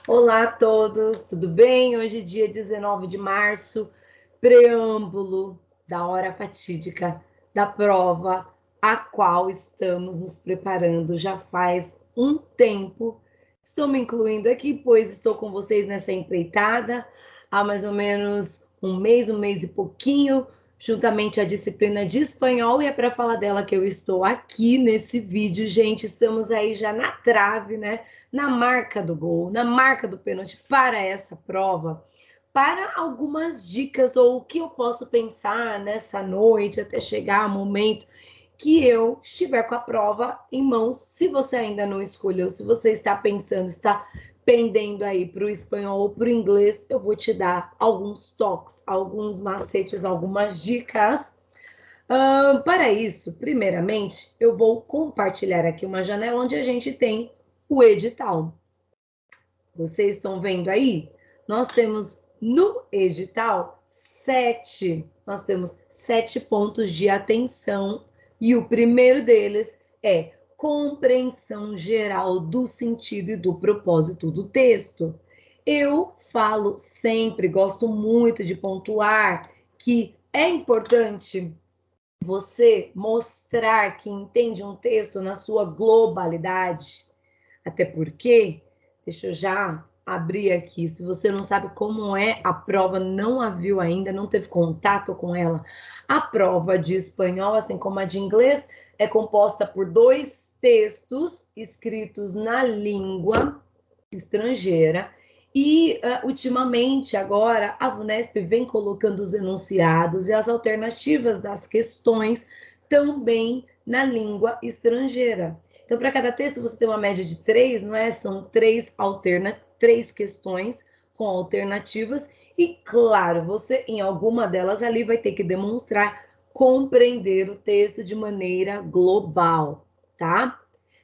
Olá a todos, tudo bem? Hoje é dia 19 de março, preâmbulo da hora fatídica da prova a qual estamos nos preparando já faz um tempo. Estou me incluindo aqui, pois estou com vocês nessa empreitada há mais ou menos um mês e pouquinho, juntamente à disciplina de espanhol, e é para falar dela que eu estou aqui nesse vídeo, gente. Estamos aí já na trave, né? Na marca do gol, na marca do pênalti para essa prova, para algumas dicas ou o que eu posso pensar nessa noite até chegar o momento que eu estiver com a prova em mãos. Se você ainda não escolheu, se você está pensando, está pendendo aí para o espanhol ou para o inglês, eu vou te dar alguns toques, alguns macetes, algumas dicas. Para isso, primeiramente, eu vou compartilhar aqui uma janela onde a gente tem o edital. Vocês estão vendo aí? Nós temos no edital nós temos 7 pontos de atenção e o primeiro deles é compreensão geral do sentido e do propósito do texto. Eu falo sempre, gosto muito de pontuar que é importante você mostrar que entende um texto na sua globalidade, até porque, deixa eu já abrir aqui, se você não sabe como é a prova, não a viu ainda, não teve contato com ela, a prova de espanhol, assim como a de inglês, é composta por 2 textos escritos na língua estrangeira e, ultimamente, agora, a VUNESP vem colocando os enunciados e as alternativas das questões também na língua estrangeira. Então, para cada texto, você tem uma média de 3, não é? São 3 questões com alternativas. E, claro, você, em alguma delas ali, vai ter que demonstrar compreender o texto de maneira global, tá?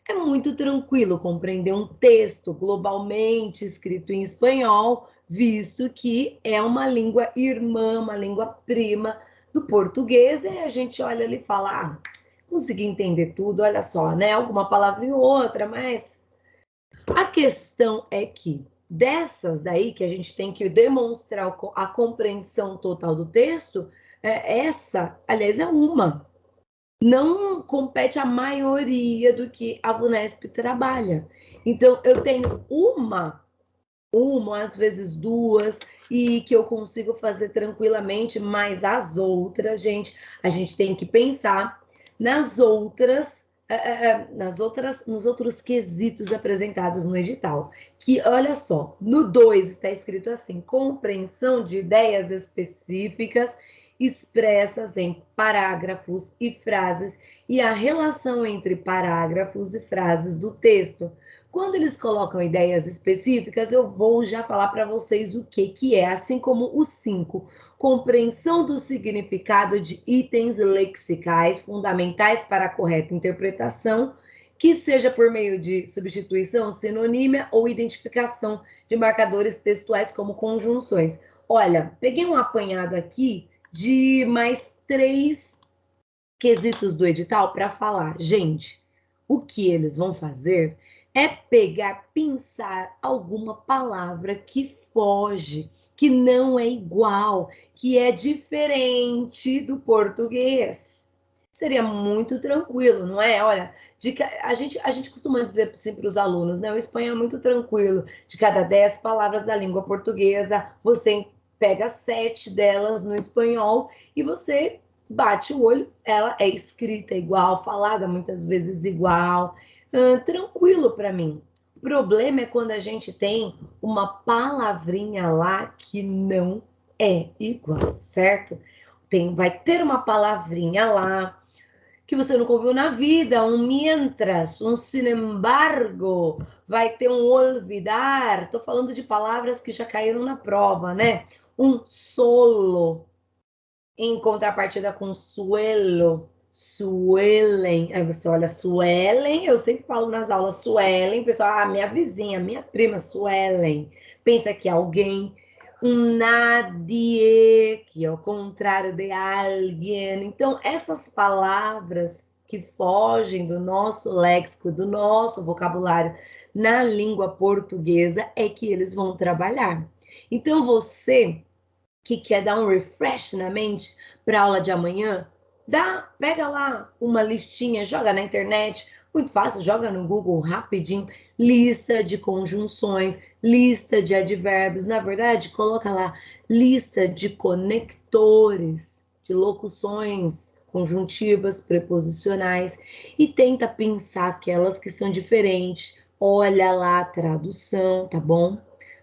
É muito tranquilo compreender um texto globalmente escrito em espanhol, visto que é uma língua irmã, uma língua prima do português, e a gente olha ali e fala, consegui entender tudo, olha só, né? Alguma palavra e outra, mas a questão é que dessas daí que a gente tem que demonstrar a compreensão total do texto, essa, aliás, é uma. Não compete a maioria do que a VUNESP trabalha. Então, eu tenho uma, às vezes duas, e que eu consigo fazer tranquilamente, mas as outras, gente, a gente tem que pensar nos outros quesitos apresentados no edital. Que, olha só, no 2 está escrito assim: compreensão de ideias específicas expressas em parágrafos e frases e a relação entre parágrafos e frases do texto. Quando eles colocam ideias específicas, eu vou já falar para vocês o que é, assim como o 5, compreensão do significado de itens lexicais fundamentais para a correta interpretação, que seja por meio de substituição, sinonímia ou identificação de marcadores textuais como conjunções. Olha, peguei um apanhado aqui de mais 3 quesitos do edital para falar. Gente, o que eles vão fazer é pegar, pensar alguma palavra que foge, que não é igual, que é diferente do português. Seria muito tranquilo, não é? Olha, a gente costuma dizer assim para os alunos, né? O espanhol é muito tranquilo. De cada 10 palavras da língua portuguesa, você pega 7 delas no espanhol e você bate o olho, ela é escrita igual, falada muitas vezes igual, tranquilo para mim. O problema é quando a gente tem uma palavrinha lá que não é igual, certo? Vai ter uma palavrinha lá que você nunca ouviu na vida, um mientras, um sin embargo, vai ter um olvidar. Estou falando de palavras que já caíram na prova, né? Um solo, em contrapartida com suelo, suelen. Aí você olha, suelen, eu sempre falo nas aulas suelen, pessoal, minha vizinha, minha prima, suelen. Pensa que alguém, um nadie, que é o contrário de alguém. Então, essas palavras que fogem do nosso léxico, do nosso vocabulário, na língua portuguesa é que eles vão trabalhar. Então, você que quer dar um refresh na mente para a aula de amanhã, pega lá uma listinha, joga na internet, muito fácil, joga no Google rapidinho, lista de conjunções, lista de advérbios, na verdade, coloca lá lista de conectores, de locuções conjuntivas, preposicionais, e tenta pensar aquelas que são diferentes. Olha lá a tradução, tá bom?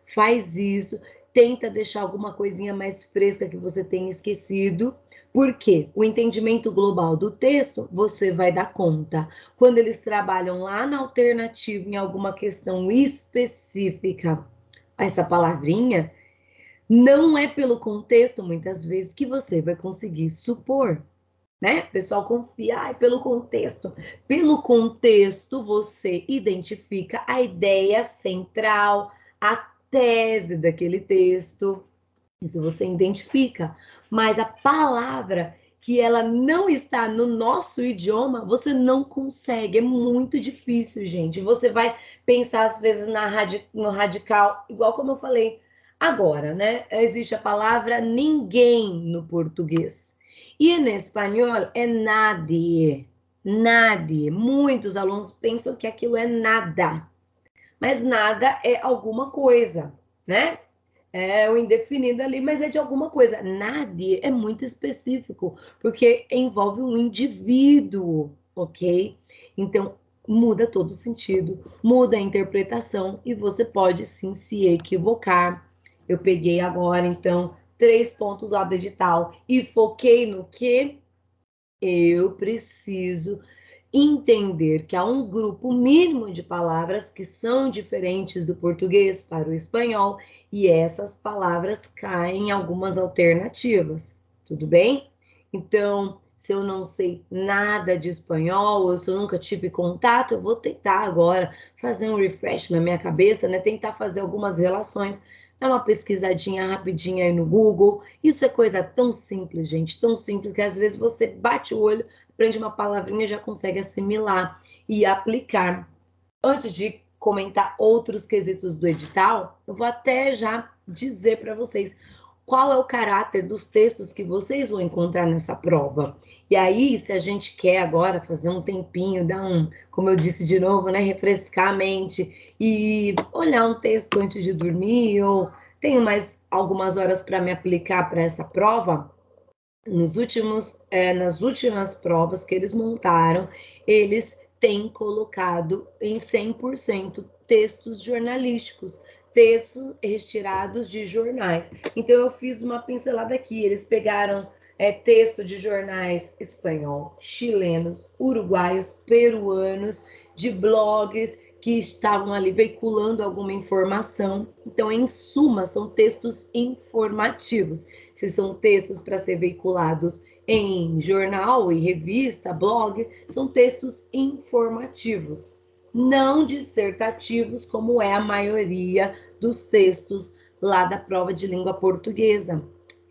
Faz isso, tenta deixar alguma coisinha mais fresca que você tenha esquecido, porque o entendimento global do texto você vai dar conta. Quando eles trabalham lá na alternativa em alguma questão específica, essa palavrinha, não é pelo contexto, muitas vezes, que você vai conseguir supor. Né? O pessoal confia, pelo contexto. Pelo contexto, você identifica a ideia central, a tese daquele texto. Isso você identifica. Mas a palavra que ela não está no nosso idioma, você não consegue. É muito difícil, gente. Você vai pensar, às vezes, no radical, igual como eu falei agora, né? Existe a palavra ninguém no português. E em espanhol é nadie. Nadie. Muitos alunos pensam que aquilo é nada. Mas nada é alguma coisa, né? É o indefinido ali, mas é de alguma coisa. Nadie é muito específico, porque envolve um indivíduo, ok? Então, muda todo o sentido, muda a interpretação e você pode sim se equivocar. Eu peguei agora, então, 3 pontos lá do edital e foquei no que eu preciso entender que há um grupo mínimo de palavras que são diferentes do português para o espanhol e essas palavras caem em algumas alternativas, tudo bem? Então, se eu não sei nada de espanhol, ou se eu nunca tive contato, eu vou tentar agora fazer um refresh na minha cabeça, né? Tentar fazer algumas relações, dar uma pesquisadinha rapidinha aí no Google. Isso é coisa tão simples, gente, tão simples que às vezes você bate o olho, aprende uma palavrinha e já consegue assimilar e aplicar. Antes de comentar outros quesitos do edital, eu vou até já dizer para vocês qual é o caráter dos textos que vocês vão encontrar nessa prova. E aí, se a gente quer agora fazer um tempinho, dar como eu disse de novo, né, refrescar a mente e olhar um texto antes de dormir, ou tenho mais algumas horas para me aplicar para essa prova, nas últimas provas que eles montaram, eles têm colocado em 100% textos jornalísticos, textos retirados de jornais. Então, eu fiz uma pincelada aqui. Eles pegaram texto de jornais espanhol, chilenos, uruguaios, peruanos, de blogs que estavam ali veiculando alguma informação. Então, em suma, são textos informativos. Se são textos para ser veiculados em jornal e revista, blog, são textos informativos, não dissertativos, como é a maioria dos textos lá da prova de língua portuguesa.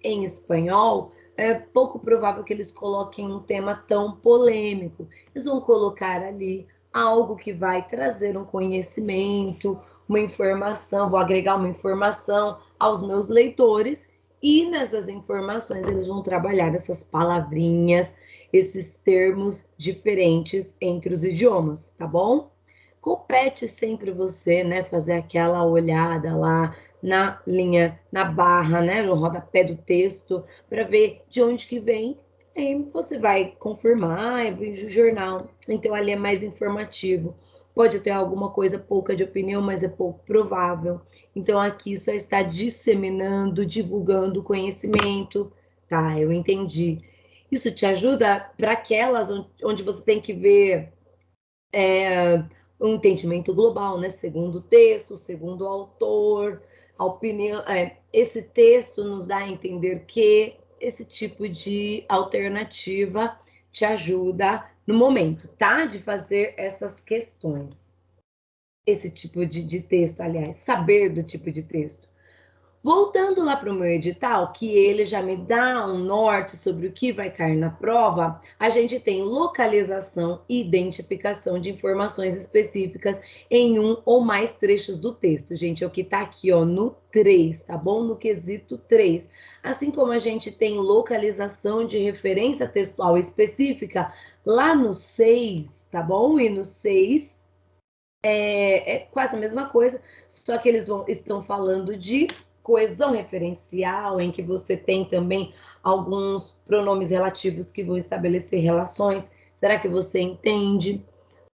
Em espanhol, é pouco provável que eles coloquem um tema tão polêmico. Eles vão colocar ali algo que vai trazer um conhecimento, uma informação, vou agregar uma informação aos meus leitores e nessas informações eles vão trabalhar essas palavrinhas, esses termos diferentes entre os idiomas, tá bom? Compete sempre você, né, fazer aquela olhada lá na linha, na barra, né, no rodapé do texto, para ver de onde que vem. E você vai confirmar, eu vejo o jornal, então ali é mais informativo. Pode ter alguma coisa pouca de opinião, mas é pouco provável. Então aqui só está disseminando, divulgando conhecimento, tá? Eu entendi. Isso te ajuda para aquelas onde você tem que ver um entendimento global, né? Segundo o texto, segundo o autor, a opinião. Esse texto nos dá a entender que esse tipo de alternativa te ajuda no momento, tá? De fazer essas questões. Esse tipo de texto, aliás, saber do tipo de texto. Voltando lá para o meu edital, que ele já me dá um norte sobre o que vai cair na prova, a gente tem localização e identificação de informações específicas em um ou mais trechos do texto. Gente, é o que está aqui, ó, no 3, tá bom? No quesito 3. Assim como a gente tem localização de referência textual específica lá no 6, tá bom? E no 6 é quase a mesma coisa, só que eles estão falando de coesão referencial, em que você tem também alguns pronomes relativos que vão estabelecer relações. Será que você entende?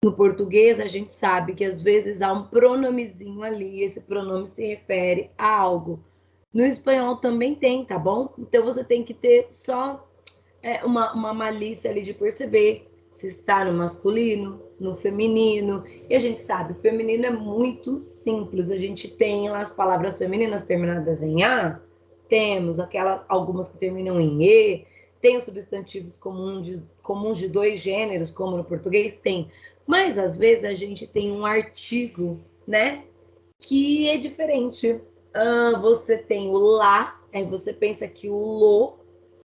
No português, a gente sabe que às vezes há um pronomezinho ali, esse pronome se refere a algo. No espanhol também tem, tá bom? Então você tem que ter só uma malícia ali de perceber se está no masculino, no feminino. E a gente sabe, o feminino é muito simples. A gente tem lá as palavras femininas terminadas em A, temos algumas que terminam em E, tem os substantivos comuns de dois gêneros, como no português tem. Mas às vezes a gente tem um artigo, né, que é diferente. Você tem o lá, aí você pensa que o lo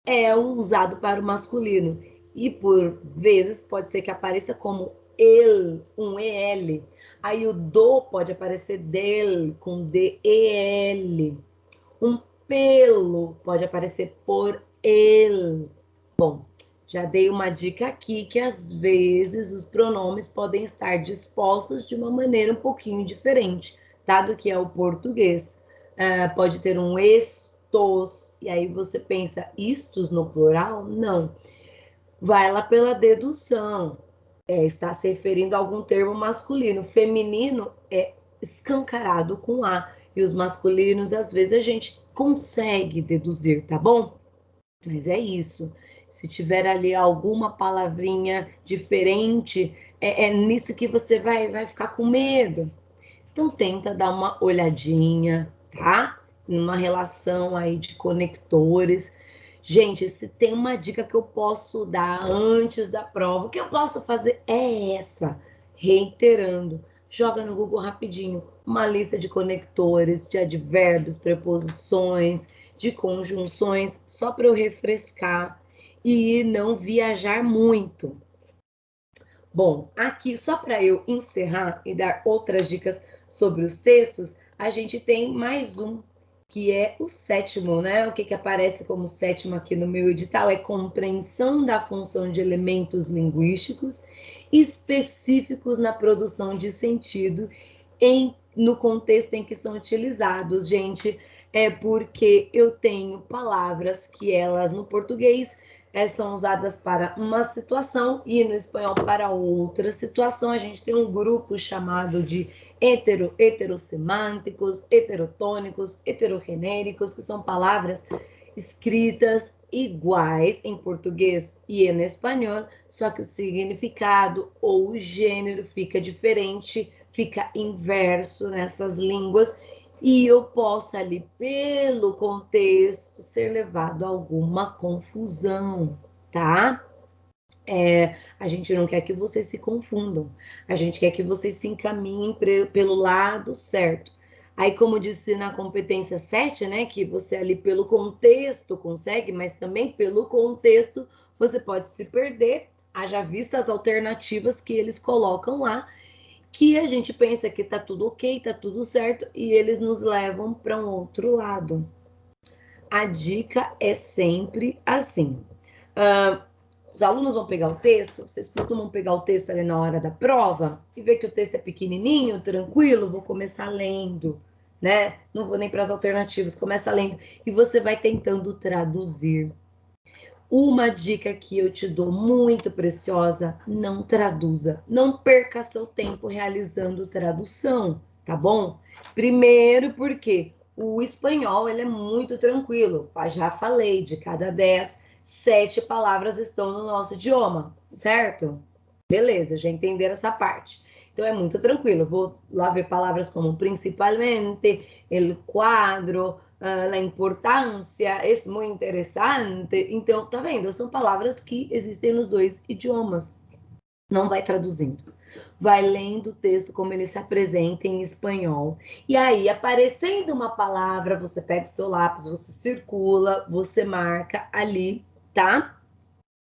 é usado para o masculino. E por vezes pode ser que apareça como el, um EL. Aí o do pode aparecer del, com DEL. Um pelo pode aparecer por el. Bom, já dei uma dica aqui que às vezes os pronomes podem estar dispostos de uma maneira um pouquinho diferente, dado que é o português. Pode ter um estos, e aí você pensa istos no plural? Não. Vai lá pela dedução. Está se referindo a algum termo masculino. Feminino é escancarado com A. E os masculinos, às vezes, a gente consegue deduzir, tá bom? Mas é isso. Se tiver ali alguma palavrinha diferente, é nisso que você vai ficar com medo. Então tenta dar uma olhadinha, tá? Numa relação aí de conectores. Gente, se tem uma dica que eu posso dar antes da prova, o que eu posso fazer é essa, reiterando. Joga no Google rapidinho uma lista de conectores, de advérbios, preposições, de conjunções, só para eu refrescar e não viajar muito. Bom, aqui só para eu encerrar e dar outras dicas sobre os textos, a gente tem mais um, que é o sétimo, né? O que aparece como sétimo aqui no meu edital é compreensão da função de elementos linguísticos específicos na produção de sentido no contexto em que são utilizados, gente. É porque eu tenho palavras que elas no português são usadas para uma situação e no espanhol para outra situação. A gente tem um grupo chamado de heterosemânticos, heterotônicos, heterogenéricos, que são palavras escritas iguais em português e em espanhol, só que o significado ou o gênero fica diferente, fica inverso nessas línguas, e eu posso ali, pelo contexto, ser levado a alguma confusão, tá? A gente não quer que vocês se confundam, a gente quer que vocês se encaminhem pelo lado certo. Aí, como disse na competência 7, né, que você ali pelo contexto consegue, mas também pelo contexto você pode se perder, haja vista as alternativas que eles colocam lá, que a gente pensa que tá tudo ok, tá tudo certo, e eles nos levam para um outro lado. A dica é sempre assim. Os alunos vão pegar o texto, vocês costumam pegar o texto ali na hora da prova e ver que o texto é pequenininho, tranquilo, vou começar lendo, né? Não vou nem para as alternativas, começa lendo e você vai tentando traduzir. Uma dica que eu te dou muito preciosa, não traduza. Não perca seu tempo realizando tradução, tá bom? Primeiro porque o espanhol ele é muito tranquilo. Já falei, de cada 10, 7 palavras estão no nosso idioma, certo? Beleza, já entenderam essa parte. Então é muito tranquilo. Vou lá ver palavras como principalmente, el quadro, a importância, é muito interessante. Então, tá vendo? São palavras que existem nos dois idiomas. Não vai traduzindo. vai lendo o texto como ele se apresenta em espanhol. E aí, aparecendo uma palavra, você pega o seu lápis, você circula, você marca ali, tá?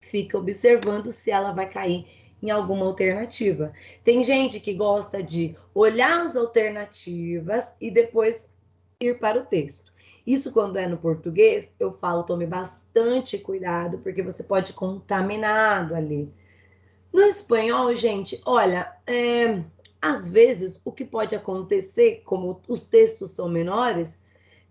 Fica observando se ela vai cair em alguma alternativa. Tem gente que gosta de olhar as alternativas e depois ir para o texto. Isso quando é no português, eu falo, tome bastante cuidado, porque você pode contaminado ali. No espanhol, gente, olha, às vezes o que pode acontecer, como os textos são menores,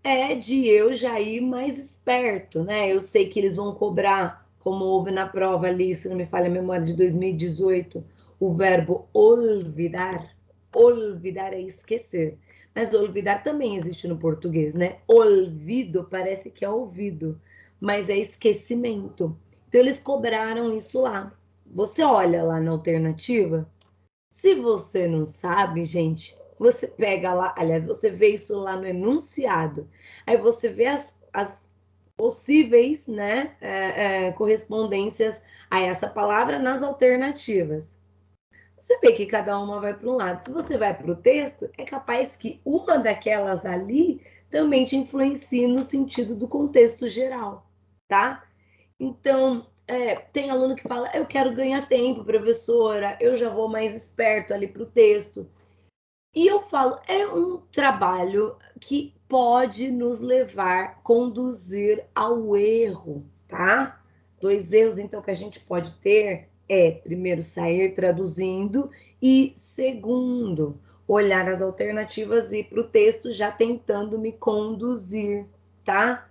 é de eu já ir mais esperto, né? Eu sei que eles vão cobrar, como houve na prova ali, se não me falha a memória, de 2018, o verbo olvidar. Olvidar é esquecer. Mas olvidar também existe no português, né? Olvido parece que é ouvido, mas é esquecimento. Então eles cobraram isso lá. Você olha lá na alternativa, se você não sabe, gente, você pega lá, aliás, você vê isso lá no enunciado, aí você vê as possíveis, né, correspondências a essa palavra nas alternativas. Você vê que cada uma vai para um lado. Se você vai para o texto, é capaz que uma daquelas ali também te influencie no sentido do contexto geral, tá? Então, tem aluno que fala, eu quero ganhar tempo, professora, eu já vou mais esperto ali para o texto. E eu falo, é um trabalho que pode nos levar, conduzir ao erro, tá? Dois erros, então, que a gente pode ter é, primeiro, sair traduzindo e, segundo, olhar as alternativas e ir para o texto já tentando me conduzir, tá?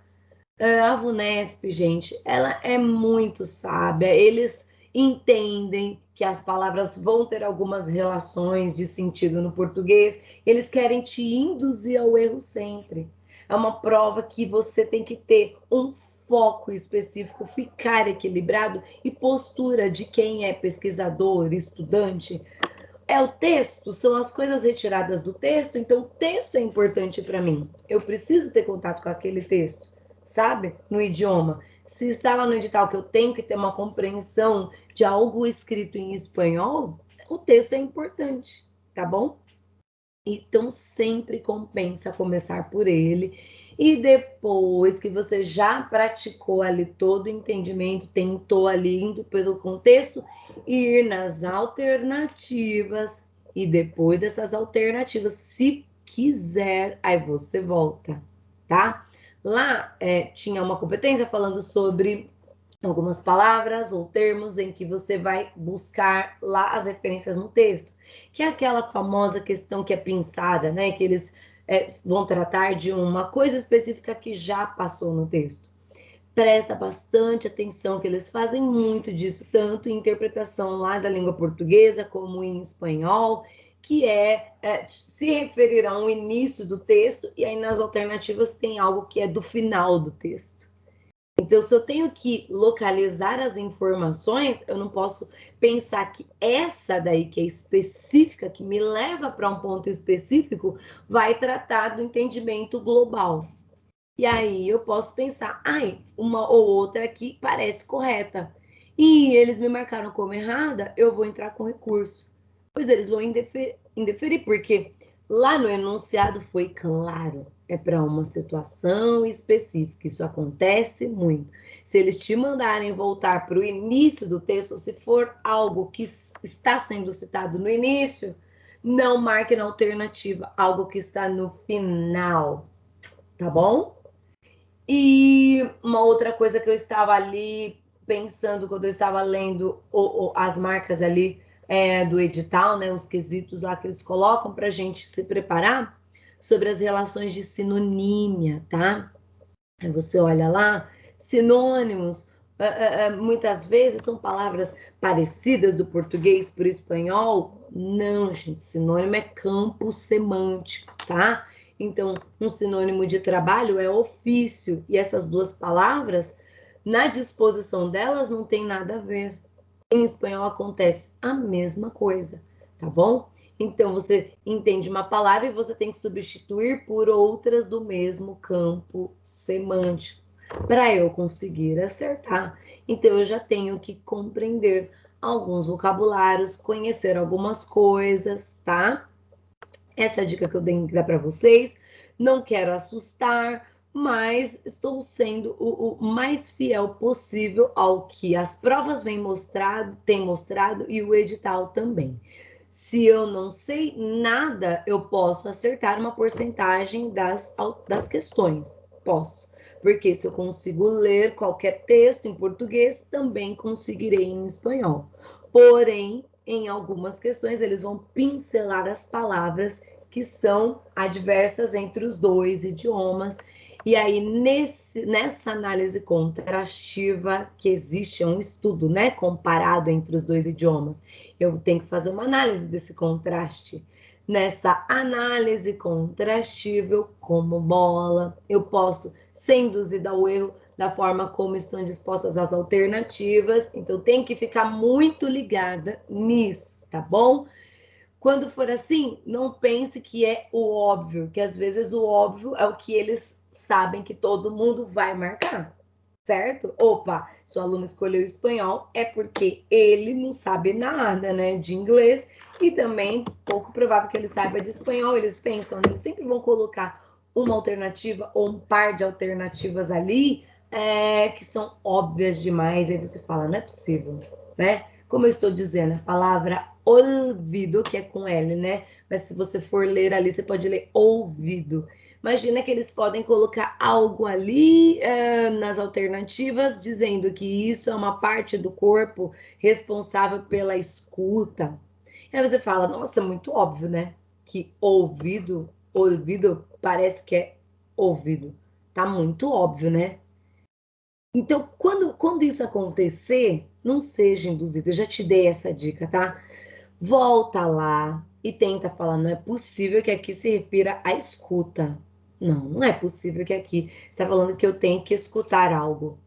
A Vunesp, gente, ela é muito sábia. Eles entendem que as palavras vão ter algumas relações de sentido no português. Eles querem te induzir ao erro sempre. É uma prova que você tem que ter um foco específico, ficar equilibrado e postura de quem é pesquisador, estudante. É o texto, são as coisas retiradas do texto, então o texto é importante para mim. Eu preciso ter contato com aquele texto, sabe? No idioma. Se está lá no edital que eu tenho que ter uma compreensão de algo escrito em espanhol, o texto é importante, tá bom? Então sempre compensa começar por ele. E depois que você já praticou ali todo o entendimento, tentou ali indo pelo contexto, ir nas alternativas. E depois dessas alternativas, se quiser, aí você volta, tá? Lá tinha uma competência falando sobre algumas palavras ou termos em que você vai buscar lá as referências no texto, que é aquela famosa questão que é pensada, né? Que eles vão tratar de uma coisa específica que já passou no texto. Presta bastante atenção que eles fazem muito disso, tanto em interpretação lá da língua portuguesa como em espanhol, que se referir a um início do texto, e aí nas alternativas tem algo que é do final do texto. Então, se eu tenho que localizar as informações, eu não posso pensar que essa daí, que é específica, que me leva para um ponto específico, vai tratar do entendimento global. E aí eu posso pensar, ai, uma ou outra aqui parece correta. E eles me marcaram como errada, eu vou entrar com recurso. Pois eles vão indeferir, porque lá no enunciado foi claro, é para uma situação específica. Isso acontece muito. Se eles te mandarem voltar para o início do texto, se for algo que está sendo citado no início, não marque na alternativa algo que está no final, tá bom? E uma outra coisa que eu estava ali pensando quando eu estava lendo as marcas ali do edital, né, os quesitos lá que eles colocam para a gente se preparar sobre as relações de sinonímia, tá? Aí você olha lá, sinônimos, muitas vezes são palavras parecidas do português para o espanhol. Não, gente, sinônimo é campo semântico, tá? Então, um sinônimo de trabalho é ofício, e essas duas palavras, na disposição delas, não tem nada a ver. Em espanhol acontece a mesma coisa, tá bom? Então, você entende uma palavra e você tem que substituir por outras do mesmo campo semântico para eu conseguir acertar. Então, eu já tenho que compreender alguns vocabulários, conhecer algumas coisas, tá? Essa é a dica que eu tenho que dar para vocês. Não quero assustar, mas estou sendo o mais fiel possível ao que as provas têm mostrado e o edital também. Se eu não sei nada, eu posso acertar uma porcentagem das questões. Posso. Porque se eu consigo ler qualquer texto em português, também conseguirei em espanhol. Porém, em algumas questões, eles vão pincelar as palavras que são adversas entre os dois idiomas. E aí, nessa análise contrastiva que existe, é um estudo, né, comparado entre os dois idiomas, eu tenho que fazer uma análise desse contraste. Nessa análise contrastiva, eu como bola, eu posso ser induzida ao erro da forma como estão dispostas as alternativas, então tem que ficar muito ligada nisso, tá bom? Quando for assim, não pense que é o óbvio, que às vezes o óbvio é o que eles sabem que todo mundo vai marcar, certo? Opa, se o aluno escolheu espanhol é porque ele não sabe nada, né, de inglês e também pouco provável que ele saiba de espanhol. Eles pensam, né, eles sempre vão colocar uma alternativa ou um par de alternativas ali que são óbvias demais. Aí você fala, não é possível, né? Como eu estou dizendo, a palavra olvido, que é com L, né? Mas se você for ler ali, você pode ler ouvido. Imagina que eles podem colocar algo ali nas alternativas, dizendo que isso é uma parte do corpo responsável pela escuta. E aí você fala, nossa, muito óbvio, né? Que ouvido parece que é ouvido. Tá muito óbvio, né? Então, quando isso acontecer, não seja induzido. Eu já te dei essa dica, tá? Volta lá e tenta falar, não é possível que aqui se refira à escuta. Não, não é possível que aqui está falando que eu tenho que escutar algo.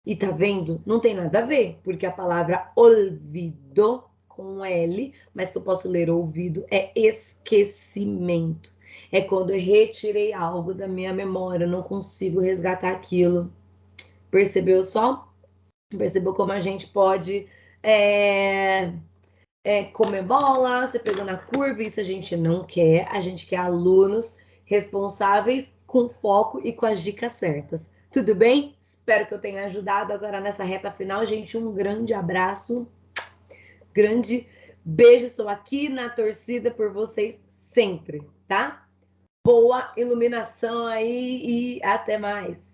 E tá vendo? Não tem nada a ver, porque a palavra olvido com L, mas que eu posso ler ouvido, é esquecimento. É quando eu retirei algo da minha memória, eu não consigo resgatar aquilo. Percebeu só? Percebeu como a gente pode é, comer bola, você pegou na curva, isso a gente não quer. A gente quer alunos responsáveis, com foco e com as dicas certas. Tudo bem? Espero que eu tenha ajudado agora nessa reta final, gente. Um grande abraço, grande beijo. Estou aqui na torcida por vocês sempre, tá? Boa iluminação aí e até mais.